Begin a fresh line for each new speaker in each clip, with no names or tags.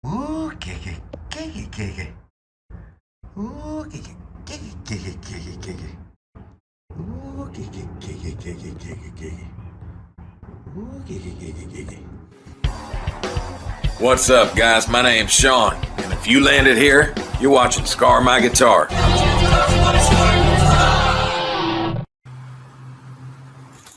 Ooh, kiki, kiki, kiki. Ooh, kiki, kiki, kiki, kiki, kiki. Ooh, kiki, kiki, kiki, kiki, kiki. Ooh, kiki, kiki, kiki.
What's up, guys? My name's Sean, and if you landed here, you're watching Scar My Guitar.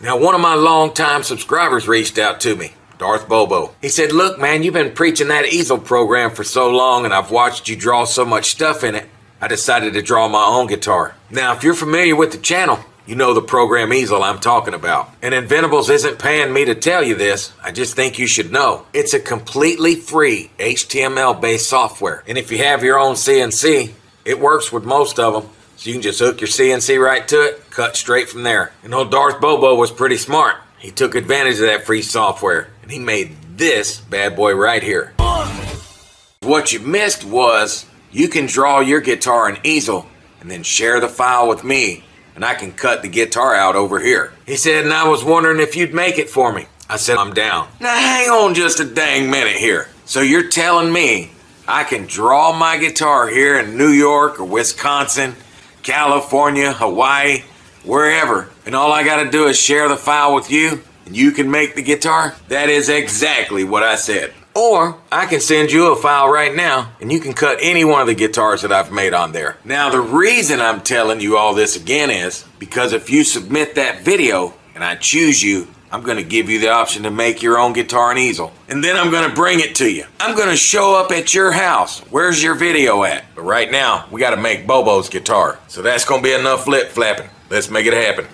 Now, one of my longtime subscribers reached out to me, Darth Bobo. He said, look, man, you've been preaching that easel program for so long, and I've watched you draw so much stuff in it, I decided to draw my own guitar. Now, if you're familiar with the channel, you know the program easel I'm talking about. And Inventables isn't paying me to tell you this, I just think you should know. It's a completely free HTML-based software. And if you have your own CNC, it works with most of them. So you can just hook your CNC right to it, cut straight from there. And old Darth Bobo was pretty smart. He took advantage of that free software, and he made this bad boy right here. What you missed was, you can draw your guitar in easel, and then share the file with me, and I can cut the guitar out over here. He said, and I was wondering if you'd make it for me. I said, I'm down. Now hang on just a dang minute here. So you're telling me I can draw my guitar here in New York or Wisconsin, California, Hawaii, wherever, and all I gotta do is share the file with you, and you can make the guitar? That is exactly what I said. Or I can send you a file right now, and you can cut any one of the guitars that I've made on there. Now, the reason I'm telling you all this again is because if you submit that video and I choose you, I'm going to give you the option to make your own guitar and easel. And then I'm going to bring it to you. I'm going to show up at your house. Where's your video at? But right now, we got to make Bobo's guitar. So that's going to be enough flip-flapping. Let's make it happen.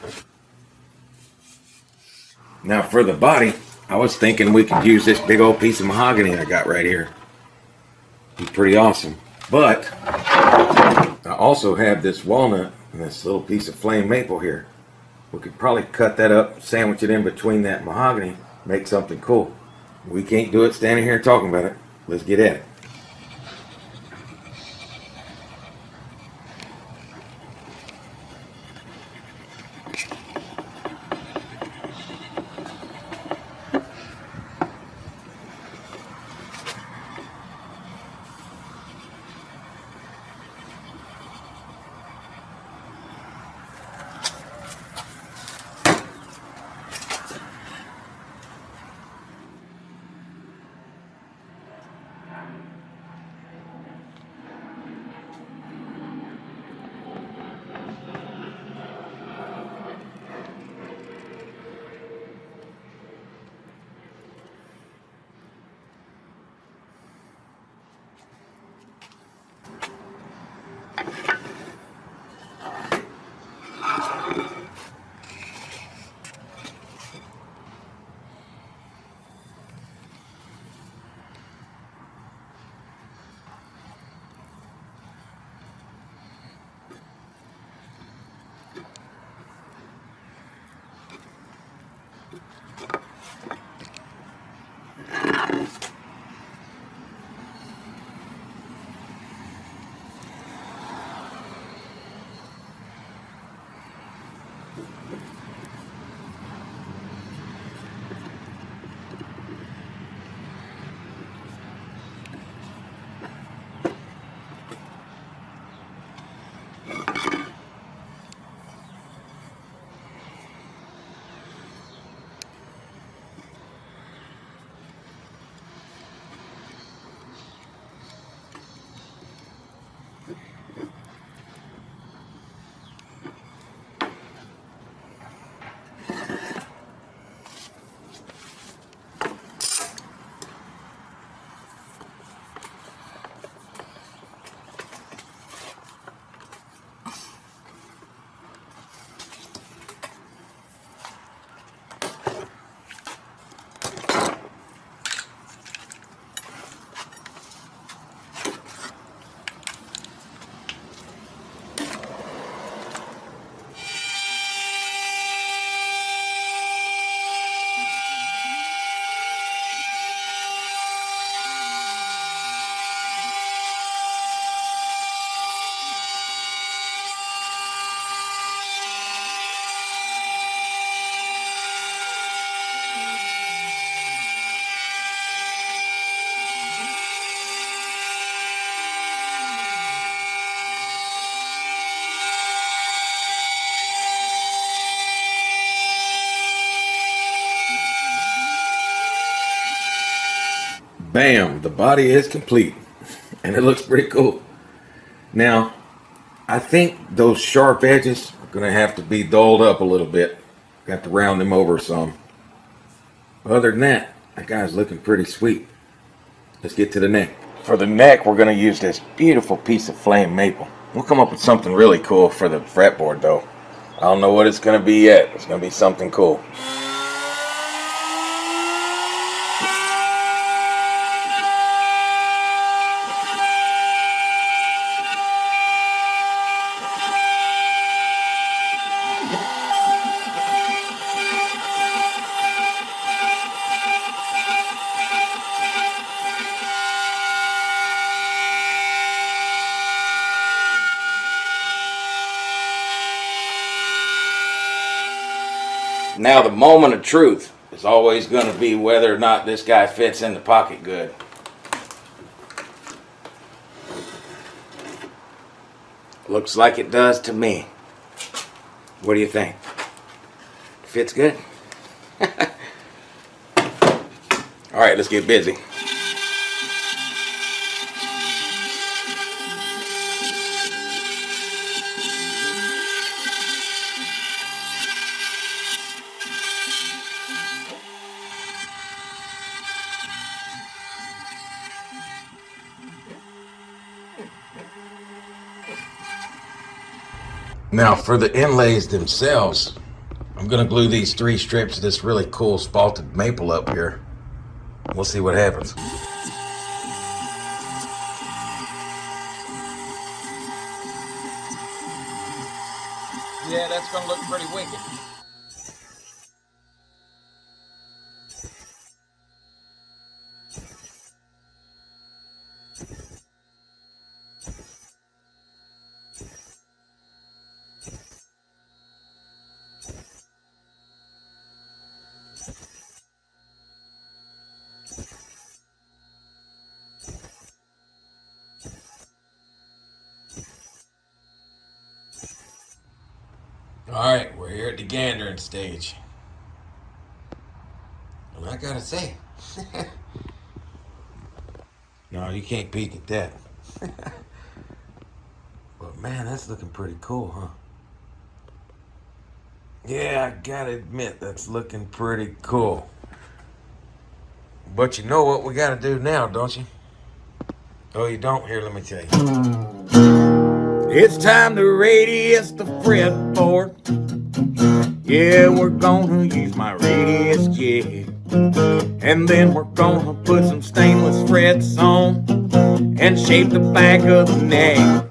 Now for the body, I was thinking we could use this big old piece of mahogany I got right here. It's pretty awesome. But I also have this walnut and this little piece of flame maple here. We could probably cut that up, sandwich it in between that mahogany, make something cool. We can't do it standing here talking about it. Let's get at it. Bam, the body is complete. And it looks pretty cool. Now, I think those sharp edges are going to have to be dulled up a little bit. Got to round them over some. Other than that guy's looking pretty sweet. Let's get to the neck. For the neck, we're going to use this beautiful piece of flame maple. We'll come up with something really cool for the fretboard, though. I don't know what it's going to be yet. It's going to be something cool. Now the moment of truth is always going to be whether or not this guy fits in the pocket good. Looks like it does to me. What do you think? Fits good? Alright, let's get busy. Now for the inlays themselves, I'm going to glue these 3 strips of this really cool spalted maple up here. We'll see what happens. Yeah, that's going to look pretty wicked. Alright, we're here at the gandering stage. And I gotta say, no, you can't peek at that. But man, that's looking pretty cool, huh? Yeah, I gotta admit, that's looking pretty cool. But you know what we gotta do now, don't you? Oh, you don't? Here, let me tell you. It's time to radius the fretboard. Yeah, we're gonna use my radius jig. And then we're gonna put some stainless frets on and shape the back of the neck.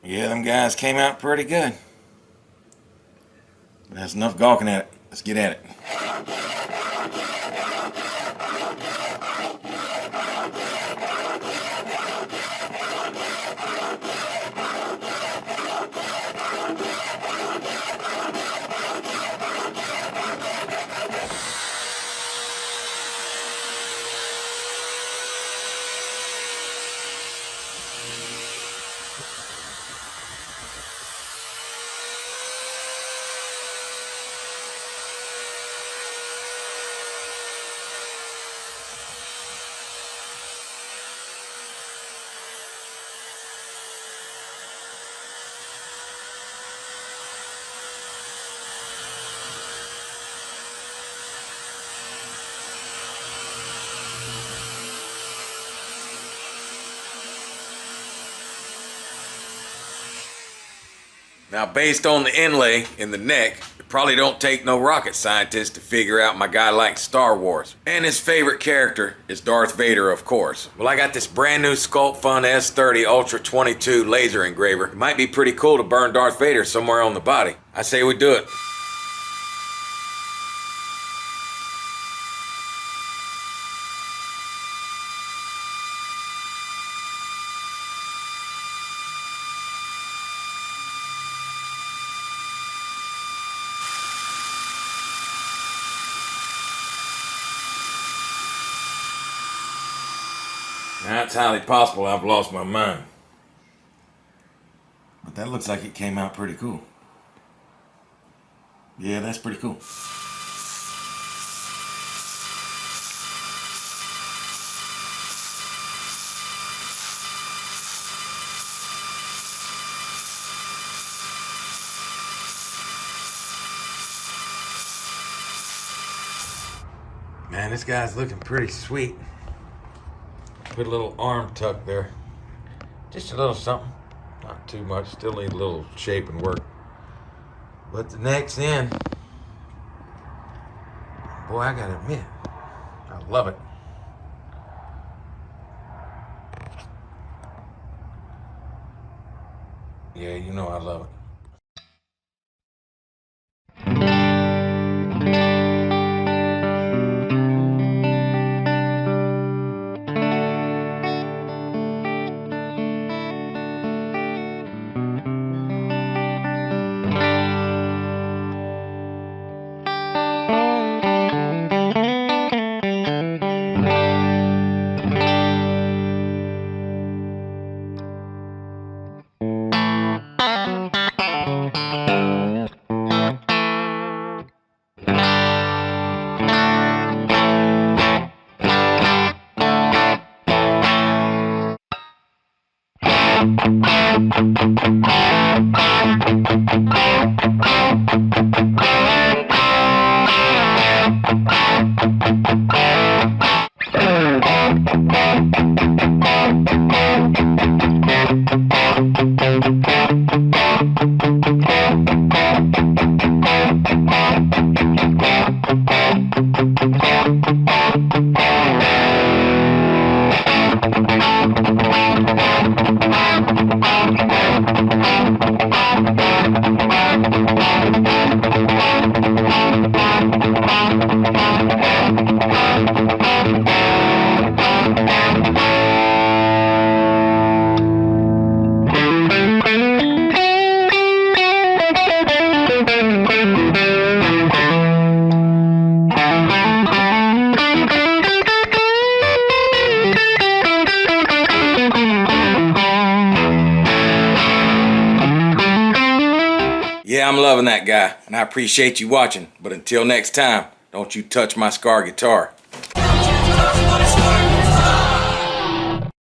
Yeah, them guys came out pretty good. That's enough gawking at it. Let's get at it. Now, based on the inlay in the neck, it probably don't take no rocket scientist to figure out my guy likes Star Wars. And his favorite character is Darth Vader, of course. Well, I got this brand new Sculpt Fun S30 Ultra 22 laser engraver. It might be pretty cool to burn Darth Vader somewhere on the body. I say we do it. Now, it's highly possible I've lost my mind. But that looks like it came out pretty cool. Yeah, that's pretty cool. Man, this guy's looking pretty sweet. Put a little arm tuck there. Just a little something. Not too much. Still need a little shape and work. But the neck's in. Boy, I gotta admit, I love it. Yeah, you know I love it. Yeah, I'm loving that guy, and I appreciate you watching. But until next time, don't you touch my Scar guitar.